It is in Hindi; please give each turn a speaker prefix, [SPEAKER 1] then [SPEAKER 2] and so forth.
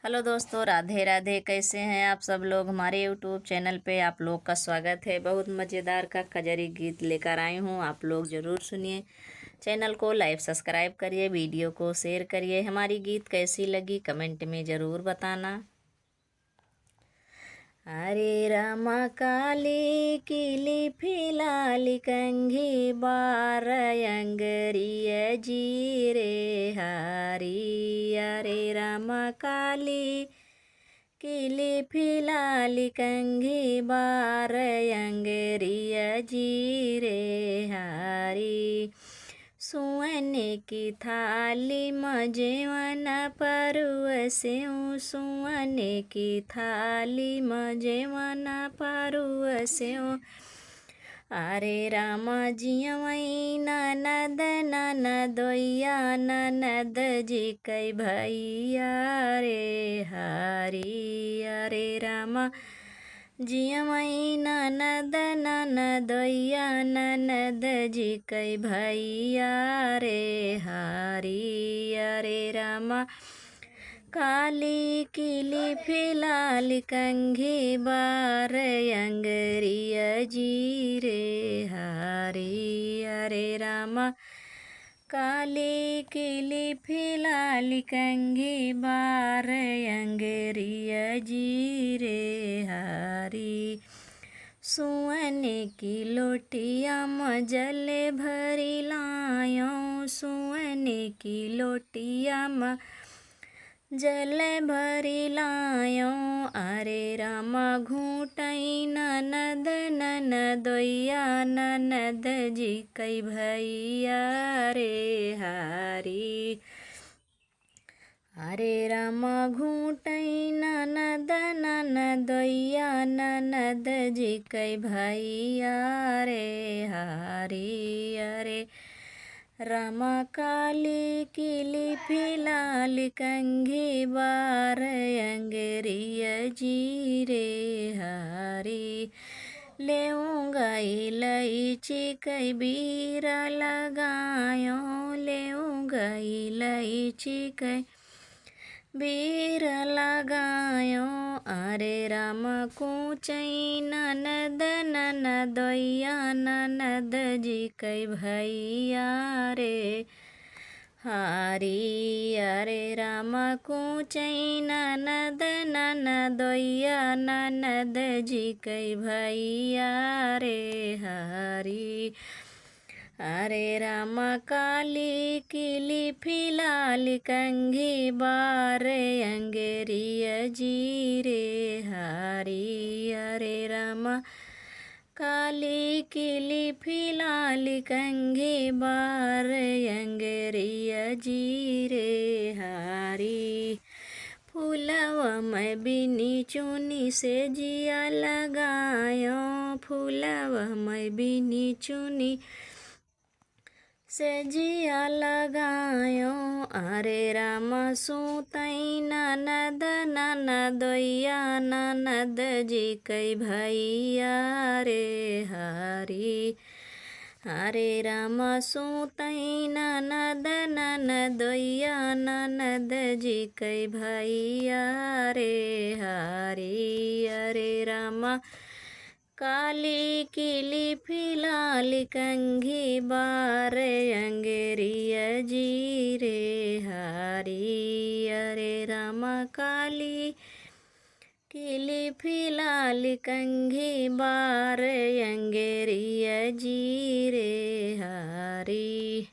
[SPEAKER 1] हेलो दोस्तों, राधे राधे। कैसे हैं आप सब लोग। हमारे यूट्यूब चैनल पे आप लोग का स्वागत है। बहुत मज़ेदार का कजरी गीत लेकर आई हूँ, आप लोग ज़रूर सुनिए। चैनल को लाइक सब्सक्राइब करिए, वीडियो को शेयर करिए। हमारी गीत कैसी लगी कमेंट में ज़रूर बताना। हरे रामा काली किली फिलाली कंघी बार अंगरिय जीरे हरी। हरे रामा काली किली फिलाली कंघी बार अंगरिय जीरे हरी। सुअने की थाली मजेवन परुअस्यों, सुअने की थाली मजेवन परुअस्यों। अरे रामा जियवई ननद ननदोइया ननद जी कई भैया रे हरी। अरे रामा जियवई ननद ननदोइया ननद जी कई भैया रे हरी। अरे रामा काली किली फिलाली कंघी बार अंगरिय जीरे हरी। अरे रामा काली किली फिलाली कंघी बार अंगरिय जीरे हरी। सुअने की लोटिया मजले भरी लायों, सुअने की लोटिया जल भरी लायों। अरे रामा घूटई ननद ननदोइया ननद जी कई भैया रे हरी। अरे रामा घूटई ननद ननदोइया ननद जी कई भैया रे हरी। अरे रामा काली किली फिलाली कंघी बार अंगरिय जीरे हरी। लेऊंगा इलायची कई बीरा लगायों, लेऊंगा इलायची कई बीर लगायों। अरे रामा कूचई ननद ननदोइया ननद जी कई भैया रे हरी। अरे रामा कूचई ननद ननदोइया ननद जी कई भैया रे हरी। अरे रामा काली किली फिलाली कंघी बार अंगरिय जीरे हरी। अरे रामा काली किली फिलाली कंघी बार अंगरिय जीरे हरी। फूलवा मैं बिनी चुनी से जिया लगायों, फूलवा मैं बिनी चुनी से जिया लगायों। अरे रामा सूतई ननद ननदोइया ननद जी कई भैया रे हरी। अरे रामा सूतई ननद ननदोइया ननद जी कई भैया रे हरी। अरे रामा काली किली फिलाली कंघी बार अंगरिय जीरे हरी। अरे रामा काली किली फिलाली कंघी बार अंगरिय जीरे हरी।